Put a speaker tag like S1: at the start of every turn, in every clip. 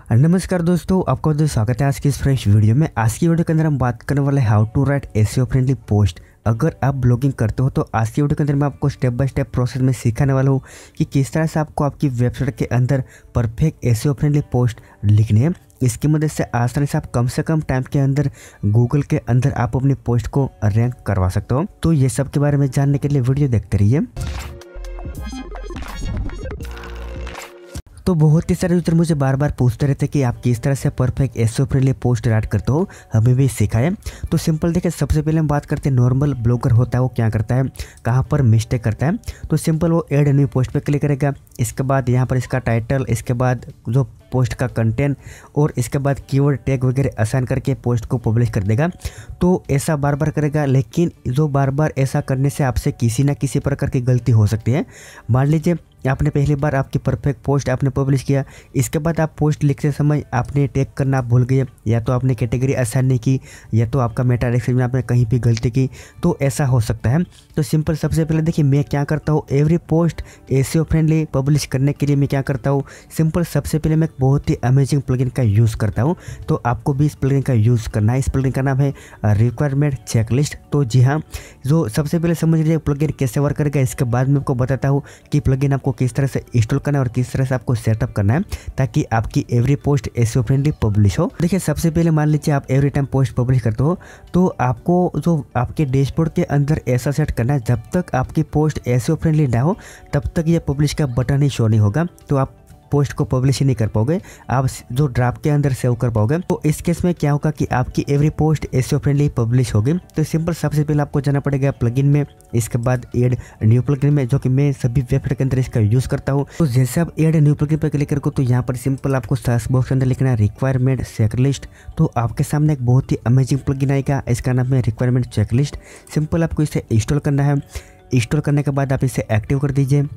S1: नमस्कार दोस्तों, आपका बहुत स्वागत है आज की इस फ्रेश वीडियो में। आज की वीडियो के अंदर हम बात करने वाले हैं how to write SEO friendly post. अगर आप ब्लॉगिंग करते हो तो आज की वीडियो के अंदर मैं आपको स्टेप बाय स्टेप प्रोसेस में सिखाने वाला हूँ कि किस तरह से आपको आपकी वेबसाइट के अंदर परफेक्ट एसईओ फ्रेंडली पोस्ट लिखनी है। इसकी मदद से आसानी से आप कम से कम टाइम के अंदर गूगल के अंदर आप अपनी पोस्ट को रैंक करवा सकते हो। तो ये सब के बारे में जानने के लिए वीडियो देखते रहिए। तो बहुत ही सारे यूजर मुझे बार बार पूछते रहते कि आप किस तरह से perfect SEO friendly post right करते हो, हमें भी सिखाएं। तो सिंपल देखिए, सबसे पहले हम बात करते हैं नॉर्मल ब्लॉगर होता है वो क्या करता है, कहाँ पर मिस्टेक करता है। तो सिंपल वो ऐड न्यू पोस्ट पे क्लिक करेगा, इसके बाद यहाँ पर इसका टाइटल, इसके बाद जो पोस्ट का कंटेंट और इसके बाद कीवर्ड टैग वगैरह असाइन करके पोस्ट को पब्लिश कर देगा। तो ऐसा बार बार करेगा, लेकिन जो बार बार ऐसा करने से आपसे किसी ना किसी प्रकार की गलती हो सकती है। मान लीजिए आपने पहली बार आपकी परफेक्ट पोस्ट आपने पब्लिश किया, इसके बाद आप पोस्ट लिखते समय आपने टैग करना भूल गए, या तो आपने कैटेगरी असाइन नहीं की, या तो आपका मेटा डिस्क्रिप्शन में आपने कहीं भी गलती की, तो ऐसा हो सकता है। तो सिंपल सबसे पहले देखिए मैं क्या करता हूँ, every post SEO friendly publish करने के लिए मैं क्या करता हूँ, सिंपल सबसे पहले मैं बहुत ही अमेजिंग प्लगइन का यूज़ करता हूँ। तो आपको भी इस प्लगइन का यूज़ करना है। इस प्लगइन का नाम है रिक्वायरमेंट चेकलिस्ट। तो जी हाँ, जो सबसे पहले समझ लीजिए प्लगइन कैसे वर्क करेगा, इसके बाद मैं आपको बताता हूँ कि प्लगइन आपको किस तरह से इंस्टॉल करना है और किस तरह से आपको सेटअप करना है ताकि आपकी every post SEO friendly publish हो। देखिए सबसे पहले मान लीजिए आप एवरी टाइम पोस्ट पब्लिश करते हो, तो आपको जो आपके डैशबोर्ड के अंदर ऐसा सेट करना है, जब तक आपकी पोस्ट एसईओ फ्रेंडली ना हो तब तक ये पब्लिश का बटन ही शो नहीं होगा, तो आप पोस्ट को पब्लिश ही नहीं कर पाओगे, आप जो ड्राफ्ट के अंदर सेव कर पाओगे। तो इस केस में क्या होगा कि आपकी every post SEO friendly publish होगी। तो सिंपल सबसे पहले आपको जाना पड़ेगा प्लगइन में, इसके बाद ऐड न्यू प्लगइन में, जो कि मैं सभी वेबसाइट के अंदर इसका यूज़ करता हूँ। तो जैसे आप ऐड न्यू प्लगइन पर क्लिक करो तो यहाँ पर सिंपल आपको सर्च बॉक्स के अंदर लिखना है रिक्वायरमेंट चेकलिस्ट। तो आपके सामने एक बहुत ही अमेजिंग प्लगइन आएगा, इसका नाम है रिक्वायरमेंट चेकलिस्ट। सिंपल आपको इसे इंस्टॉल करना है। इंस्टॉल करने के बाद आप इसे एक्टिव कर दीजिए।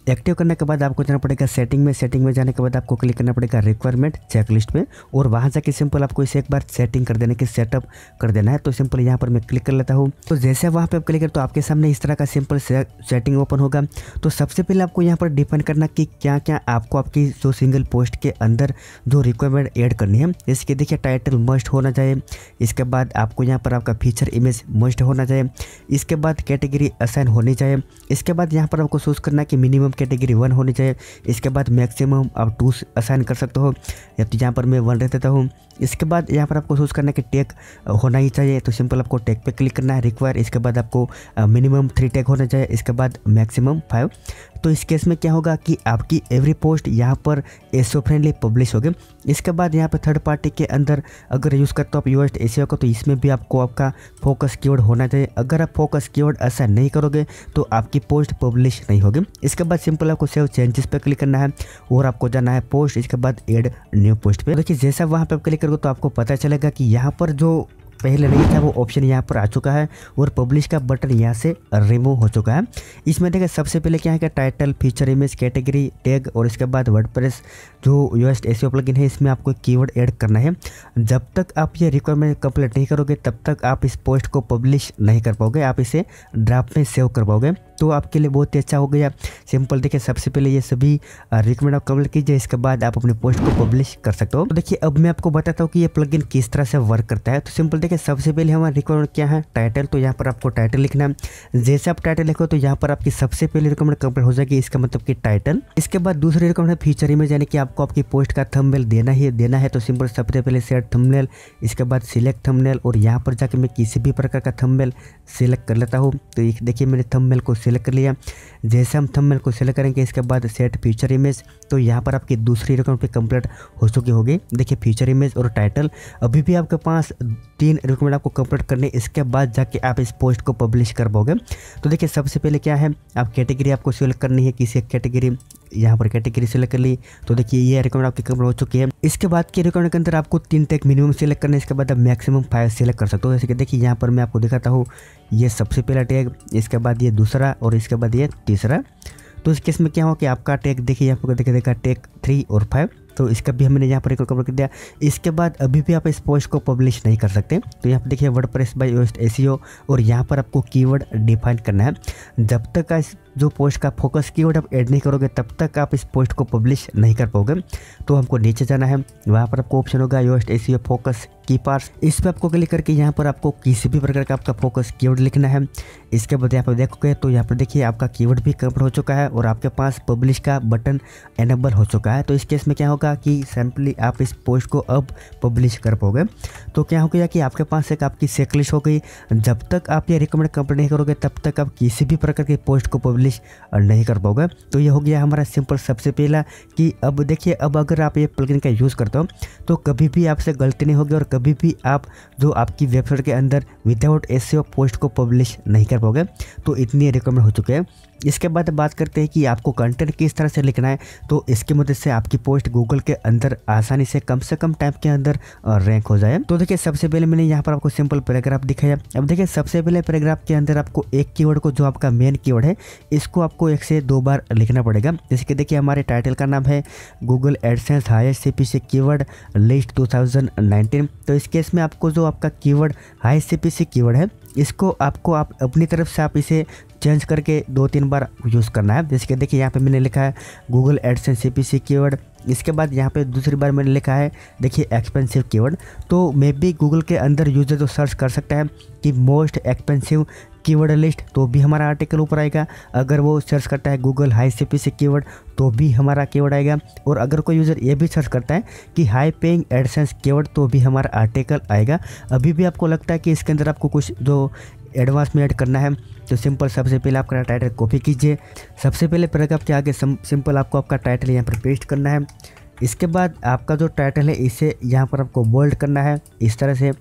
S1: एक्टिव करने के बाद आपको जाना पड़ेगा सेटिंग में। सेटिंग में जाने के बाद आपको क्लिक करना पड़ेगा रिक्वायरमेंट चेकलिस्ट में, और वहाँ जाके सिंपल आपको इसे एक बार सेटिंग कर देने की सेटअप कर देना है। तो सिंपल यहाँ पर मैं क्लिक कर लेता हूँ। तो जैसे वहाँ पे आप क्लिक करें तो आपके सामने इस तरह का सिंपल सेटिंग ओपन होगा। तो सबसे पहले आपको यहाँ पर डिफाइन करना कि क्या क्या आपको आपकी जो सिंगल पोस्ट के अंदर जो रिक्वायरमेंट ऐड करनी है। इसके देखिए टाइटल मस्ट होना चाहिए, इसके बाद आपको यहाँ पर आपका फीचर इमेज मस्ट होना चाहिए, इसके बाद कैटेगरी असाइन होनी चाहिए, इसके बाद यहाँ पर आपको चूज करना कि मिनिमम कैटेगरी 1 होनी चाहिए, इसके बाद मैक्सिमम आप 2 असाइन कर सकते हो, या तो यहाँ पर मैं 1 रख देता हूँ। इसके बाद यहाँ पर आपको चूज करना है कि टैग होना ही चाहिए, तो सिंपल आपको टैग पे क्लिक करना है रिक्वायर, इसके बाद आपको मिनिमम 3 टैग होना चाहिए, इसके बाद मैक्सिमम 5। तो इस केस में क्या होगा कि आपकी एवरी पोस्ट यहाँ पर एसईओ फ्रेंडली पब्लिश होगी। इसके बाद यहाँ पर थर्ड पार्टी के अंदर अगर यूज़ करते हो आप यूएस्ट एसईओ को, तो इसमें भी आपको आपका फोकस कीवर्ड होना चाहिए। अगर आप फोकस कीवर्ड असाइन नहीं करोगे तो आपकी पोस्ट पब्लिश नहीं होगी। इसके बाद सिंपल आपको सेव चेंजेस पे क्लिक करना है और आपको जाना है पोस्ट, इसके बाद ऐड न्यू पोस्ट पे। देखिए जैसा वहाँ पे क्लिक करोगे तो आपको पता चलेगा कि यहाँ पर जो पहले नहीं था वो ऑप्शन यहाँ पर आ चुका है और पब्लिश का बटन यहाँ से रिमूव हो चुका है। इसमें देखिए सबसे पहले क्या है कि title, feature image, category, tag और इसके बाद वर्डप्रेस जो यूएस्ट एसईओ प्लगइन है इसमें आपको कीवर्ड ऐड करना है। जब तक आप ये रिक्वायरमेंट कंप्लीट नहीं करोगे तब तक आप इस पोस्ट को पब्लिश नहीं कर पाओगे, आप इसे ड्राफ्ट में सेव कर पाओगे। तो आपके लिए बहुत ही अच्छा हो गया। सिंपल देखिए सबसे पहले ये सभी रिक्वायरमेंट आप कंप्लीट कीजिए, इसके बाद आप अपने पोस्ट को पब्लिश कर सकते हो। तो देखिए अब मैं आपको बताता हूँ कि ये प्लगइन किस तरह से वर्क करता है। तो सिंपल देखिए सबसे पहले हमारा रिक्वायरमेंट क्या है, टाइटल। तो यहाँ पर आपको टाइटल लिखना है। जैसे आप टाइटल लिखो तो यहाँ पर आपकी सबसे पहले रिक्वायरमेंट कंप्लीट हो जाएगी, इसका मतलब कि टाइटल। इसके बाद दूसरी रिक्वायरमेंट फीचर इमेज, यानी कि आपको आपकी पोस्ट का थंबनेल देना है। तो सिंपल सबसे पहले सेट थंबनेल, इसके बाद सिलेक्ट थंबनेल, और यहाँ पर जाके मैं किसी भी प्रकार का थंबनेल सिलेक्ट कर लेता हूँ। तो देखिए मैंने थंबनेल को सिलेक्ट कर लिया। जैसे हम थंबनेल को सिलेक्ट करेंगे इसके बाद सेट फीचर इमेज, तो यहाँ पर आपकी दूसरी रिक्वायरमेंट कंप्लीट हो चुकी होगी। देखिए फीचर इमेज और टाइटल, अभी भी आपके पास 3 रिक्वायरमेंट आपको कंप्लीट करने, इसके बाद जाके आप इस पोस्ट को पब्लिश कर पाओगे। तो देखिए सबसे पहले क्या है, आप कैटेगरी आपको सिलेक्ट करनी है, किसी एक कैटेगरी, यहाँ पर कैटेगरी सिलेक्ट कर ली। तो देखिए ये रिक्वायरमेंट आपकी कंप्लीट हो चुकी है। इसके बाद की रिक्वायरमेंट के अंदर आपको 3 टैग मिनिमम सिलेक्ट करना है, इसके बाद आप मैक्सिमम 5 सिलेक्ट कर सकते हो। जैसे कि देखिए यहाँ पर मैं आपको दिखाता हूँ, ये सबसे पहला टैग, इसके बाद ये दूसरा और इसके बाद ये तीसरा। तो इस केस में क्या हो कि आपका टैग देखिए आपको देखा टैग 3 और 5, तो इसका भी हमने यहाँ पर एक कवर कर दिया। इसके बाद अभी भी आप इस पोस्ट को पब्लिश नहीं कर सकते। तो यहाँ पर देखिए वर्डप्रेस बाय यूएस्ट एसईओ, और यहाँ पर आपको कीवर्ड डिफाइन करना है। जब तक जो पोस्ट का फोकस कीवर्ड आप ऐड नहीं करोगे तब तक आप इस पोस्ट को पब्लिश नहीं कर पाओगे। तो हमको नीचे जाना है, वहाँ पर आपको ऑप्शन होगा योस्ट एसईओ फोकस की पार्ट्स, इस पर आपको क्लिक करके यहाँ पर आपको किसी भी प्रकार का आपका फोकस कीवर्ड लिखना है। इसके बाद यहाँ पर देखोगे तो यहाँ पर देखिए आपका कीवर्ड भी कवर हो चुका है और आपके पास पब्लिश का बटन एनेबल हो चुका है। तो इस केस में क्या होगा कि सिंपली आप इस पोस्ट को अब पब्लिश कर पाओगे। तो क्या हो गया कि आपके पास एक आपकी चेकलिस्ट हो गई, जब तक आप ये रिकमेंड कंप्लीट नहीं करोगे तब तक आप किसी भी प्रकार की पोस्ट को पब्लिश नहीं कर पाओगे। तो ये हो गया हमारा सिंपल सबसे पहला कि अब देखिए अब अगर आप ये प्लगइन का यूज़ करते हो तो कभी भी आपसे गलती नहीं होगी और कभी भी आप जो आपकी वेबसाइट के अंदर विदाउट एसईओ पोस्ट को पब्लिश नहीं कर पाओगे। तो इतनी रिकमेंड हो चुके हैं। इसके बाद बात करते हैं कि आपको कंटेंट किस तरह से लिखना है। तो इसकी मदद से आपकी पोस्ट गूगल के अंदर आसानी से कम टाइम के अंदर रैंक हो जाए। तो देखिए सबसे पहले मैंने यहाँ पर आपको सिंपल पैराग्राफ दिखाया। अब देखिए सबसे पहले पैराग्राफ के अंदर आपको एक कीवर्ड को, जो आपका मेन कीवर्ड है, इसको आपको 1 से 2 बार लिखना पड़ेगा। जैसे कि देखिए हमारे टाइटल का नाम है Google AdSense highest CPC keyword list 2019। तो इस केस में आपको जो आपका कीवर्ड हाई सीपीसी कीवर्ड है इसको आपको आप अपनी तरफ से आप इसे चेंज करके 2-3 बार यूज़ करना है। जैसे कि देखिए यहाँ पे मैंने लिखा है गूगल एडसेंस सीपीसी कीवर्ड, इसके बाद यहाँ पे दूसरी बार मैंने लिखा है देखिए एक्सपेंसिव कीवर्ड। तो मे बी गूगल के अंदर यूज़र जो सर्च कर सकता है कि मोस्ट एक्सपेंसिव कीवर्ड लिस्ट, तो भी हमारा आर्टिकल ऊपर आएगा। अगर वो सर्च करता है गूगल हाई सीपीसी कीवर्ड तो भी हमारा कीवर्ड आएगा। और अगर कोई यूज़र ये भी सर्च करता है कि हाई पेइंग एडसेंस कीवर्ड तो भी हमारा आर्टिकल आएगा। अभी भी आपको लगता है कि इसके अंदर आपको कुछ जो एडवांस में ऐड करना है तो सिंपल सबसे पहले आपका टाइटल कॉपी कीजिए। सबसे पहले पैराग्राफ के आगे सिंपल आपको आपका टाइटल यहाँ पर पेस्ट करना है। इसके बाद आपका जो टाइटल है इसे यहाँ पर आपको बोल्ड करना है इस तरह से।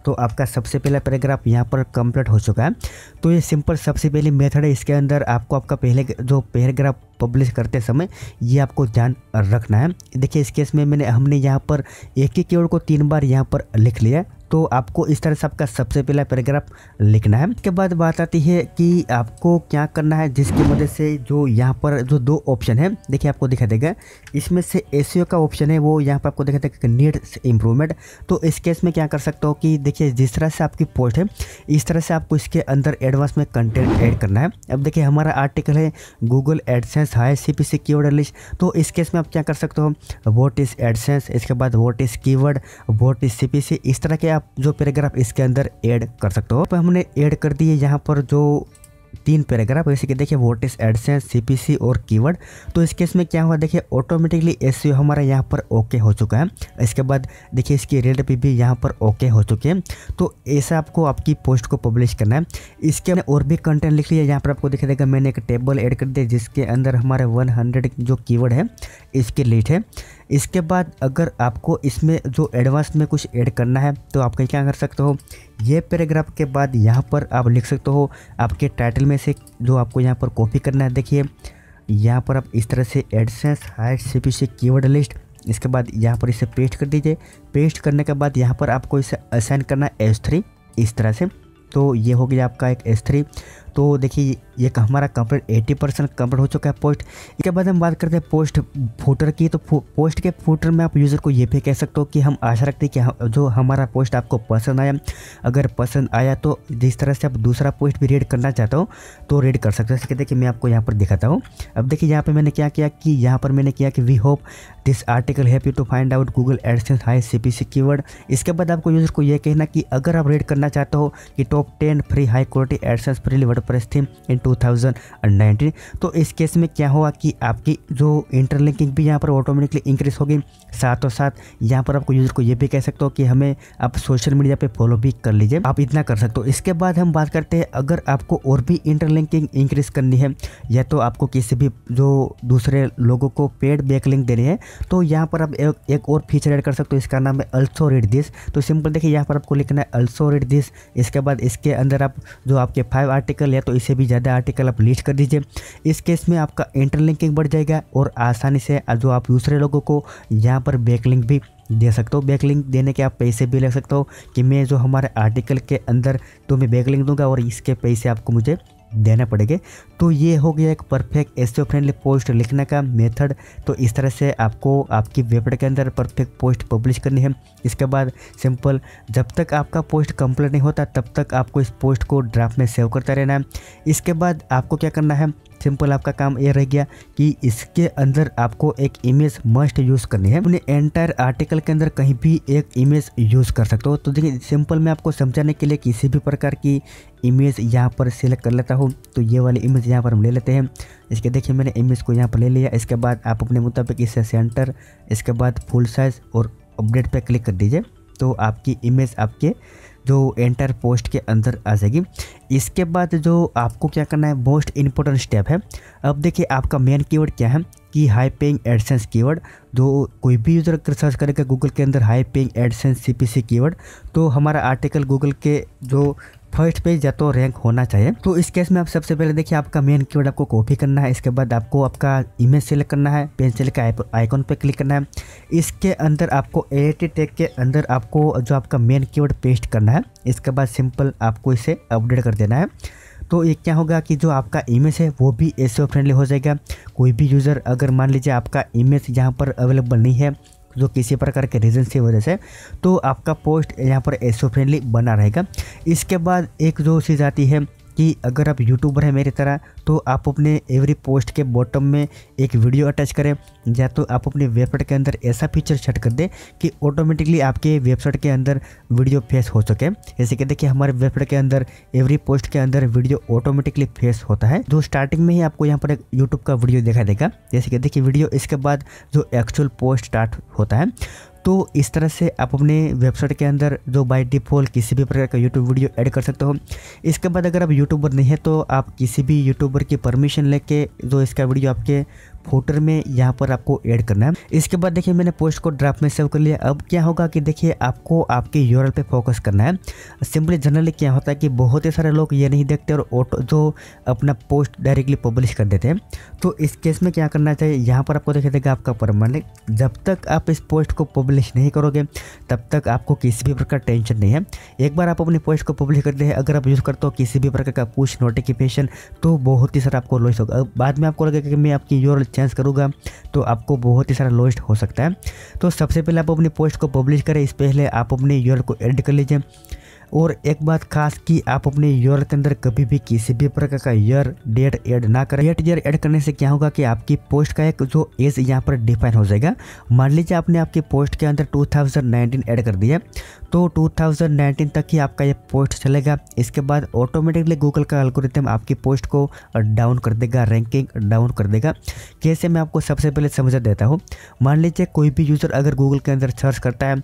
S1: तो आपका सबसे पहला पैराग्राफ यहाँ पर कंप्लीट हो चुका है। तो ये सिंपल सबसे पहली मेथड है, इसके अंदर आपको आपका पहले जो पैराग्राफ पब्लिश करते समय ये आपको ध्यान रखना है। देखिए इस केस में हमने यहाँ पर एक ही कीवर्ड को 3 बार यहाँ पर लिख लिया। तो आपको इस तरह से आपका सबसे पहला पैराग्राफ लिखना है। इसके बाद बात आती है कि आपको क्या करना है, जिसकी मदद से जो यहाँ पर जो 2 ऑप्शन है देखिए आपको दिखा देगा, इसमें से एसईओ का ऑप्शन है वो यहाँ पर आपको दिखा देगा नीड्स इम्प्रूवमेंट। तो इस केस में क्या कर सकते हो कि देखिए जिस तरह से आपकी पोस्ट है इस तरह से आपको इसके अंदर एडवांस में कंटेंट ऐड करना है। अब देखिए हमारा आर्टिकल है Google AdSense high CPC keyword list. तो इस केस में आप क्या कर सकते हो, व्हाट इज एडसेंस, इसके बाद what is keyword, what is CPC, इस तरह के आप जो पैराग्राफ इसके अंदर ऐड कर सकते हो। तो हमने ऐड कर दिए यहाँ पर जो 3 पैराग्राफ, जैसे कि देखिए व्हाट इज एडसेंस, सीपीसी और कीवर्ड। तो इस केस में क्या हुआ देखिए ऑटोमेटिकली एसईओ हमारा यहाँ पर ओके हो चुका है। इसके बाद देखिए इसकी रेट भी यहाँ पर ओके हो चुके हैं। तो ऐसा आपको आपकी पोस्ट को पब्लिश करना है। इसके और भी कंटेंट लिख लिया, यहाँ पर आपको दिखा देगा मैंने एक टेबल ऐड कर दिया जिसके अंदर हमारे 100 जो कीवर्ड है इसके लिस्ट है। इसके बाद अगर आपको इसमें जो एडवांस में कुछ ऐड करना है तो आप क्या कर सकते हो, ये पैराग्राफ के बाद यहाँ पर आप लिख सकते हो आपके टाइटल में से जो आपको यहाँ पर कॉपी करना है। देखिए यहाँ पर आप इस तरह से AdSense high CPC keyword list, इसके बाद यहाँ पर इसे पेस्ट कर दीजिए। पेस्ट करने के बाद यहाँ पर आपको इसे असाइन करना है S3 इस तरह से। तो ये हो गया आपका एक S3। तो देखिए ये हमारा कंप्लीट 80% कंप्लीट हो चुका है पोस्ट। इसके बाद हम बात करते हैं पोस्ट फुटर की। तो पोस्ट के फुटर में आप यूज़र को ये भी कह सकते हो कि हम आशा रखते हैं कि जो हमारा पोस्ट आपको पसंद आया। अगर पसंद आया तो जिस तरह से आप दूसरा पोस्ट भी रीड करना चाहते हो तो रीड कर सकते हो। जैसे कि देखिए मैं आपको यहाँ पर दिखाता हूँ। अब देखिए यहाँ पर मैंने क्या किया कि यहाँ पर मैंने किया कि we hope this article help you to find out Google AdSense high CPC keyword. इसके बाद आपको यूज़र को ये कहना कि अगर आप रीड करना चाहते हो कि top 10 free high quality AdSense free WordPress theme in 2019, तो इस केस में क्या हुआ कि आपकी जो इंटरलिंकिंग भी यहाँ पर ऑटोमेटिकली इंक्रीज होगी। साथ और साथ यहाँ पर आपको यूज़र को ये भी कह सकते हो कि हमें आप सोशल मीडिया पे फॉलो भी कर लीजिए, आप इतना कर सकते हो। इसके बाद हम बात करते हैं अगर आपको और भी इंटरलिंकिंग इंक्रीज करनी है या तो आपको किसी भी जो दूसरे लोगों को पेड बैकलिंक देनी है तो यहाँ पर आप एक और फीचर ऐड कर सकते हो, इसका नाम है अल्सो रीड दिस। तो सिंपल देखिए यहाँ पर आपको लिखना है अल्सो रीड दिस। इसके बाद इसके अंदर आप जो आपके 5 आर्टिकल है तो इसे भी ज़्यादा आर्टिकल आप लिस्ट कर दीजिए। इस केस में आपका इंटरलिंकिंग बढ़ जाएगा और आसानी से जो आप दूसरे लोगों को यहाँ पर बैकलिंक भी दे सकते हो। बैकलिंक देने के आप पैसे भी ले सकते हो कि मैं जो हमारे आर्टिकल के अंदर तो मैं बैकलिंक दूंगा और इसके पैसे आपको मुझे देना पड़ेगा। तो ये हो गया एक परफेक्ट एसईओ फ्रेंडली पोस्ट लिखने का मेथड। तो इस तरह से आपको आपकी वेबसाइट के अंदर परफेक्ट पोस्ट पब्लिश करनी है। इसके बाद सिंपल जब तक आपका पोस्ट कंप्लीट नहीं होता तब तक आपको इस पोस्ट को ड्राफ्ट में सेव करता रहना है। इसके बाद आपको क्या करना है सिंपल आपका काम ये रह गया कि इसके अंदर आपको एक इमेज मस्ट यूज़ करनी है। अपने एंटायर आर्टिकल के अंदर कहीं भी एक इमेज यूज़ कर सकते हो। तो देखिए सिंपल मैं आपको समझाने के लिए किसी भी प्रकार की इमेज यहाँ पर सिलेक्ट कर लेता हूँ। तो ये वाली इमेज यहाँ पर हम ले लेते हैं। इसके देखिए मैंने इमेज को यहाँ पर ले लिया। इसके बाद आप अपने मुताबिक इसे सेंटर, इसके बाद फुल साइज़ और अपडेट पे क्लिक कर दीजिए। तो आपकी इमेज आपके जो एंटर पोस्ट के अंदर आ जाएगी। इसके बाद जो आपको क्या करना है, मोस्ट इम्पोर्टेंट स्टेप है। अब देखिए आपका मेन कीवर्ड क्या है कि हाई पेइंग एडसेंस कीवर्ड। जो कोई भी यूज़र अगर सर्च करेगा गूगल के अंदर high paying AdSense CPC keyword, तो हमारा आर्टिकल गूगल के जो फर्स्ट पेज या तो रैंक होना चाहिए। तो इस केस में आप सबसे पहले देखिए आपका मेन कीवर्ड आपको कॉपी करना है। इसके बाद आपको आपका इमेज सेलेक्ट करना है, पेंसिल का आइकॉन पे क्लिक करना है। इसके अंदर आपको एआईटी टैग के अंदर आपको जो आपका मेन कीवर्ड पेस्ट करना है। इसके बाद सिंपल आपको इसे अपडेट कर देना है। तो ये क्या होगा कि जो आपका इमेज है वो भी एसईओ फ्रेंडली हो जाएगा। कोई भी यूज़र अगर मान लीजिए आपका इमेज यहाँ पर अवेलेबल नहीं है जो किसी प्रकार के रीज़न की वजह से, तो आपका पोस्ट यहाँ पर एसईओ फ्रेंडली बना रहेगा। इसके बाद एक जो चीज़ आती है कि अगर आप यूट्यूबर हैं मेरी तरह, तो आप अपने एवरी पोस्ट के बॉटम में एक वीडियो अटैच करें, या तो आप अपनी वेबसाइट के अंदर ऐसा फीचर सेट कर दें कि ऑटोमेटिकली आपके वेबसाइट के अंदर वीडियो फेस हो सके। जैसे कि देखिए हमारे वेबसाइट के अंदर एवरी पोस्ट के अंदर वीडियो ऑटोमेटिकली फेस होता है। जो स्टार्टिंग में ही आपको यहाँ पर एक यूट्यूब का वीडियो दिखा देगा। जैसे कि देखिए वीडियो, इसके बाद जो एक्चुअल पोस्ट स्टार्ट होता है। तो इस तरह से आप अपने वेबसाइट के अंदर जो बाय डिफ़ॉल्ट किसी भी प्रकार का यूट्यूब वीडियो ऐड कर सकते हो। इसके बाद अगर आप यूट्यूबर नहीं है तो आप किसी भी यूट्यूबर की परमिशन लेके जो इसका वीडियो आपके फुटर में यहाँ पर आपको ऐड करना है। इसके बाद देखिए मैंने पोस्ट को ड्राफ्ट में सेव कर लिया। अब क्या होगा कि देखिए आपको आपके यूआरएल पे फोकस करना है। सिंपली जनरली क्या होता है कि बहुत ही सारे लोग ये नहीं देखते और ऑटो जो अपना पोस्ट डायरेक्टली पब्लिश कर देते हैं। तो इस केस में क्या करना चाहिए, यहाँ पर आपको दिखाई देगा आपका परमानेंट। जब तक आप इस पोस्ट को पब्लिश नहीं करोगे तब तक आपको किसी भी प्रकार टेंशन नहीं है। एक बार आप अपनी पोस्ट को पब्लिश करते हैं, अगर आप यूज़ करते हो किसी भी प्रकार का पुश नोटिफिकेशन, तो बहुत ही सारा आपको लॉस होगा। बाद में आपको लगेगा कि मैं आपकी यूआरएल चेंज करूँगा तो आपको बहुत ही सारा लॉस्ट हो सकता है। तो सबसे पहले आप अपनी पोस्ट को पब्लिश करें, इस पहले आप अपनी यूआरएल को एडिट कर लीजिए। और एक बात खास कि आप अपने यूआरएल के अंदर कभी भी किसी भी प्रकार का ईयर डेट ऐड ना करें। ईयर ऐड करने से क्या होगा कि आपकी पोस्ट का एक जो एज यहाँ पर डिफाइन हो जाएगा। मान लीजिए आपने आपकी पोस्ट के अंदर 2019 ऐड कर दिया, तो 2019 तक ही आपका ये पोस्ट चलेगा। इसके बाद ऑटोमेटिकली गूगल का एल्गोरिथम आपकी पोस्ट को डाउन कर देगा, रैंकिंग डाउन कर देगा। कैसे, मैं आपको सबसे पहले समझा देता हूँ। मान लीजिए कोई भी यूज़र अगर गूगल के अंदर सर्च करता है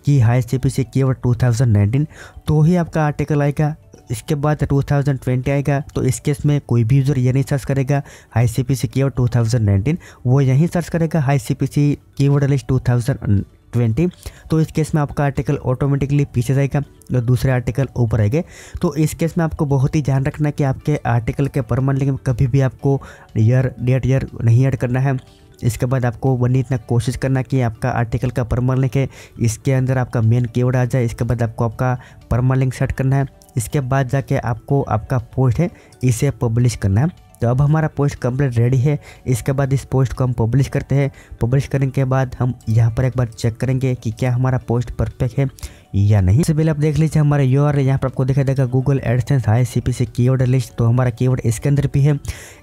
S1: कि हाई सीपीसी कीवर्ड 2019, तो ही आपका आर्टिकल आएगा। इसके बाद 2020 आएगा। तो इस केस में कोई भी यूज़र ये नहीं सर्च करेगा हाई सीपीसी कीवर्ड 2019, वो यहीं सर्च करेगा हाई सीपीसी कीवर्ड लिस्ट 2020। तो इस केस में आपका आर्टिकल ऑटोमेटिकली पीछे जाएगा और दूसरे आर्टिकल ऊपर आएंगे। तो इस केस में आपको बहुत ही ध्यान रखना है कि आपके आर्टिकल के परमानेंट लिंक में कभी भी आपको ईयर डेट ईयर नहीं ऐड करना है। इसके बाद आपको बनी इतना कोशिश करना कि आपका आर्टिकल का परमानेंट लिंक है, इसके अंदर आपका मेन कीवर्ड आ जाए। इसके बाद आपको आपका परमानेंट लिंक सेट करना है। इसके बाद जाके आपको आपका पोस्ट है इसे पब्लिश करना है। तो अब हमारा पोस्ट कंप्लीट रेडी है। इसके बाद इस पोस्ट को हम पब्लिश करते हैं। पब्लिश करने के बाद हम यहाँ पर एक बार चेक करेंगे कि क्या हमारा पोस्ट परफेक्ट है या नहीं। सबसे पहले आप देख लीजिए हमारा यूआरएल यहाँ पर आपको दिखाई देगा Google AdSense high CPC keyword list. तो हमारा कीवर्ड इसके अंदर भी है।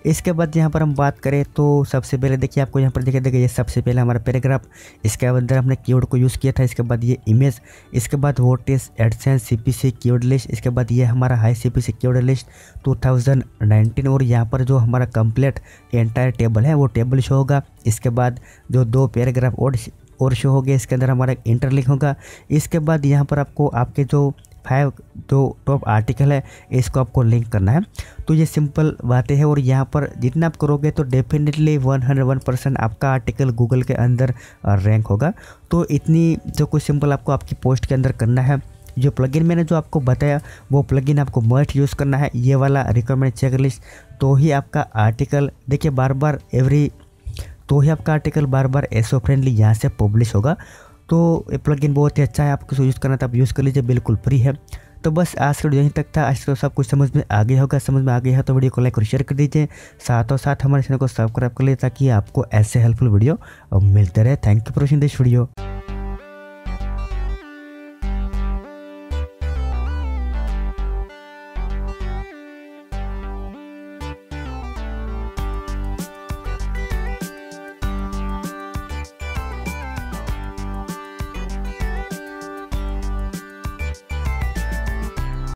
S1: इसके बाद यहाँ पर हम बात करें तो सबसे पहले देखिए आपको यहाँ पर दिखाई देगा ये सबसे पहले हमारा पैराग्राफ। इसके अंदर हमने कीवर्ड को यूज़ किया था। इसके बाद ये इमेज, इसके बाद what is AdSense CPC keyword list. इसके बाद ये हमारा हाई सीपीसी कीवर्ड लिस्ट 2019 और यहाँ पर जो हमारा कंप्लीट एंटायर टेबल है वो टेबल शो होगा। इसके बाद जो 2 पैराग्राफ और शो हो गया, इसके अंदर हमारा इंटरलिंक होगा। इसके बाद यहाँ पर आपको आपके जो 5 जो टॉप आर्टिकल है इसको आपको लिंक करना है। तो ये सिंपल बातें हैं और यहाँ पर जितना आप करोगे तो डेफिनेटली 101% आपका आर्टिकल गूगल के अंदर रैंक होगा। तो इतनी जो कुछ सिंपल आपको आपकी पोस्ट के अंदर करना है। जो प्लगइन मैंने जो आपको बताया वो प्लगइन आपको मस्ट यूज़ करना है, ये वाला रिकमेंड चेकलिस्ट। तो ही आपका आर्टिकल देखिए आपका आर्टिकल बार बार एसईओ फ्रेंडली यहाँ से पब्लिश होगा। तो ये प्लगइन बहुत ही अच्छा है, आपको यूज़ करना था आप यूज़ कर लीजिए, बिल्कुल फ्री है। तो बस आज का वीडियो यहीं तक था। आज तो सब कुछ समझ में आ गया होगा। समझ में आ गया है तो वीडियो को लाइक और शेयर कर दीजिए। साथों साथ हमारे चैनल को सब्सक्राइब कर लीजिए ताकि आपको ऐसे हेल्पफुल वीडियो मिलते रहे। Thank you for watching this video.